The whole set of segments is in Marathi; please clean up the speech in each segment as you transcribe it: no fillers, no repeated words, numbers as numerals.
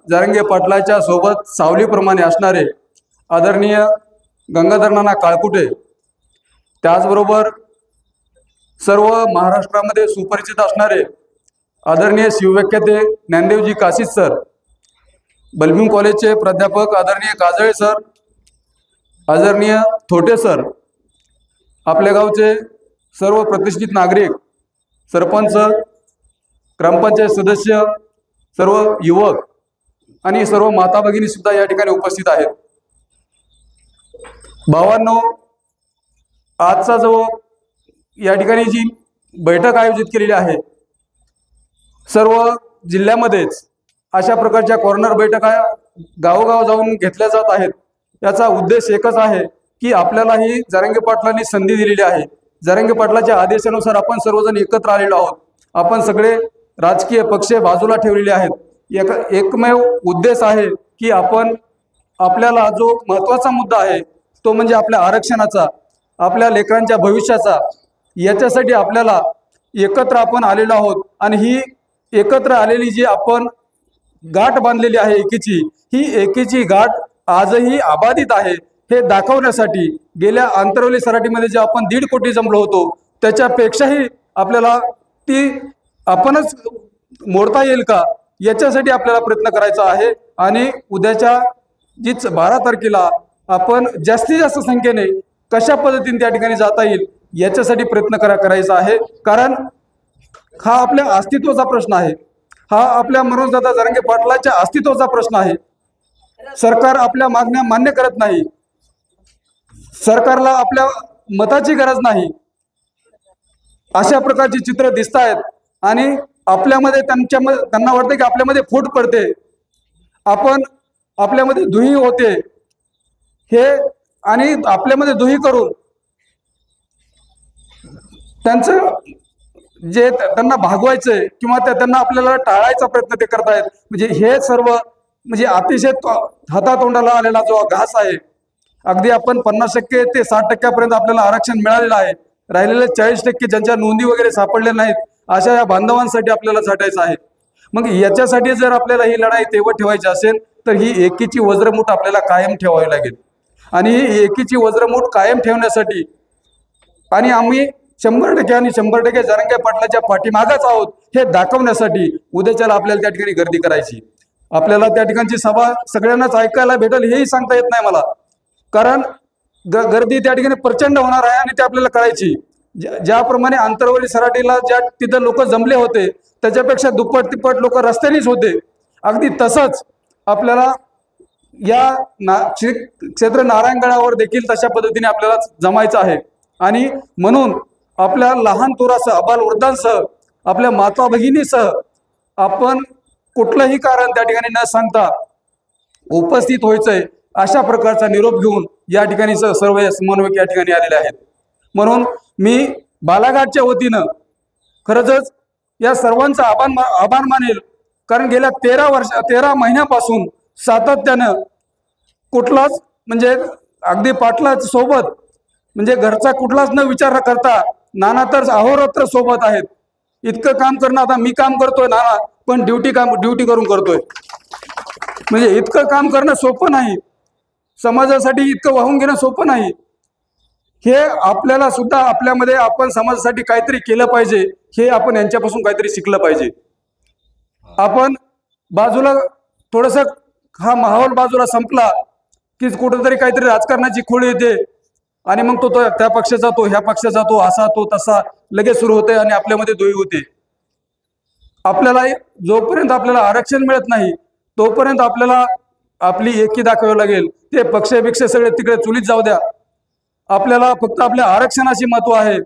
जरांगे पाटलाच्या सोबत सावलीप्रमाणे असणारे आदरणीय गंगाधर नाना काळकुटे, त्याचबरोबर सर्व महाराष्ट्रामध्ये सुपरिचित असणारे आदरणीय शिवव्याख्याते ज्ञानदेवजी काशीद सर, बलभीम कॉलेजचे प्राध्यापक आदरणीय काजळे सर, आदरणीय थोटे सर, आपल्या गावचे सर्व प्रतिष्ठित नागरिक, सरपंच, ग्रामपंचायत सदस्य, सर्व युवक आणि सर्व माता भगिनी सुद्धा या ठिकाणी उपस्थित आहेत। भावांनो, आजचा जो या ठिकाणी जी बैठक आयोजित केलेली आहे, सर्व जिल्ह्यामध्येच अशा प्रकारच्या कॉर्नर बैठका गावोगाव जाऊन घेतल्या जात आहेत। याचा उद्देश एकच आहे की आपल्याला ही जरांगे पाटलांनी संधी दिलेली आहे। जरांगे पाटलाच्या आदेशानुसार आपण सर्वजण एकत्र आलेलो आहोत। आपण सगळे राजकीय पक्ष बाजूला ठेवलेले आहेत। एकमेव उद्देश आहे की आपण आपल्याला जो महत्त्वाचा मुद्दा आहे तो म्हणजे आपल्या आरक्षणाचा, आपल्या लेकरांच्या भविष्याचा, याच्यासाठी आपल्याला एकत्र आपण आलेलो आहोत। आणि ही एकत्र आलेली जी आपण गाठ बांधलेली आहे एकीची, ही एकीची गाठ आजही अबाधित आहे हे दाखवण्यासाठी गेल्या आंतरवली सराटीमध्ये जे आपण 1.5 कोटी जमलो होतो त्याच्यापेक्षाही आपल्याला ती आपणच मोडता येईल का याच्यासाठी आपल्याला प्रयत्न करायचा आहे। आणि उद्याच्या जी 12 तारखेला आपण जास्तीत जास्त संख्येने कशा पद्धतीने त्या ठिकाणी जाता येईल याच्यासाठी प्रयत्न करायचा आहे। कारण हा आपल्या अस्तित्वाचा प्रश्न आहे, हा आपल्या मनोजदादा जरांगे पाटलाच्या अस्तित्वाचा प्रश्न आहे। सरकार आपल्या मागण्या मान्य करत नाही, सरकारला आपल्या मताची गरज नाही, अशा प्रकारची चित्र दिसत आहेत। आणि आपल्यामध्ये त्यांना वाटतं की आपल्यामध्ये फूट पडते, आपण आपल्यामध्ये दुही होते हे, आणि आपल्यामध्ये दुही करून त्यांचं जे त्यांना भागवायचंय किंवा त्यांना आपल्याला टाळायचा प्रयत्न ते करतायत। म्हणजे हे सर्व म्हणजे अतिशय हातातोंडाला आलेला जो घास आहे, अगदी आपण 50% ते 60% आपल्याला आरक्षण मिळालेलं आहे, राहिलेले 40% ज्यांच्या नोंदी वगैरे सापडल्या नाहीत अशा या बांधवांसाठी आपल्याला झटायचं आहे। मग याच्यासाठी जर आपल्याला ही लढाई तेवढ ठेवायची असेल तर ही एकीची वज्रमूठ आपल्याला कायम ठेवावी लागेल। आणि ही एकीची वज्रमूठ कायम ठेवण्यासाठी आणि आम्ही 100% आणि 100% जरांगे पाटलाच्या पाठीमागच आहोत हे दाखवण्यासाठी उद्याच्याला आपल्याला त्या ठिकाणी गर्दी करायची। आपल्याला त्या ठिकाणची सभा सगळ्यांनाच ऐकायला भेटेल हेही सांगता येत नाही मला, कारण गर्दी त्या ठिकाणी प्रचंड होणार आहे आणि ते आपल्याला करायची। ज्याप्रमाणे आंतरवली सराटीला ज्या तिथं लोक जमले होते त्याच्यापेक्षा दुप्पट तिप्पट लोक रस्त्यानेच होते, अगदी तसंच आपल्याला या क्षेत्र नारायणगडावर देखील तशा पद्धतीने आपल्याला जमायचं आहे। आणि म्हणून आपल्या लहान थोरासह, अबालवृद्धांसह, आपल्या माता भगिनीसह आपण कुठलंही कारण त्या ठिकाणी न सांगता उपस्थित व्हायचंय, अशा प्रकारचा निरोप घेऊन या ठिकाणी सर्व समन्वयक या ठिकाणी आलेले आहेत। म्हणून मी बालाघाटच्या वतीनं खरंच या सर्वांचा आभार मानेल, कारण गेल्या 13 महिन्यापासून सातत्यानं कुठलाच म्हणजे अगदी पाटलाच सोबत म्हणजे घरचा कुठलाच न विचार करता नाना तर अहोरात्र सोबत आहेत। इतकं काम करणं, आता मी काम करतोय नाना पण ड्युटी करून करतोय, म्हणजे इतकं काम करणं सोपं नाही, समाजासाठी इतकं वाहून घेणं सोपं नाही। हे आपल्याला सुद्धा आपल्यामध्ये आपण समाजासाठी काहीतरी केलं पाहिजे, हे आपण यांच्यापासून काहीतरी शिकलं पाहिजे। आपण बाजूला थोडंसं हा माहोल बाजूला संपला की कुठेतरी काहीतरी राजकारणाची खोड येते आणि मग तो त्या पक्षाचा तो ह्या पक्षाचा तो असा तो तसा लगेच सुरू होते आणि आपल्यामध्ये दुही होते। आपल्याला जोपर्यंत आपल्याला आरक्षण मिळत नाही तोपर्यंत आपल्याला आपली एकी दाखवावी लागेल। ते पक्षपेक्षा सगळे तिकडे चुलीत जाऊ द्या, आपल्याला फक्त आपल्या आरक्षणाशी महत्त्व आहे।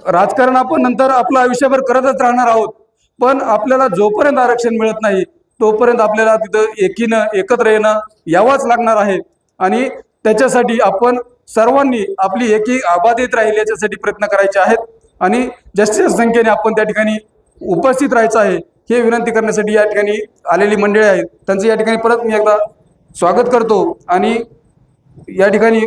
राजकारण आपण नंतर आपलं आयुष्यभर करतच राहणार आहोत, पण आपल्याला जोपर्यंत आरक्षण मिळत नाही तोपर्यंत आपल्याला तिथं एकीनं एकत्र येणं यावंच लागणार आहे। आणि त्याच्यासाठी आपण सर्वांनी आपली एकी अबाधित राहील याच्यासाठी प्रयत्न करायचे आहेत आणि जास्तीत जास्त संख्येने आपण त्या ठिकाणी उपस्थित राहायचं आहे हे विनंती करण्यासाठी या ठिकाणी आलेली मंडळी आहेत त्यांचं या ठिकाणी परत मी एकदा स्वागत करतो। आणि या ठिकाणी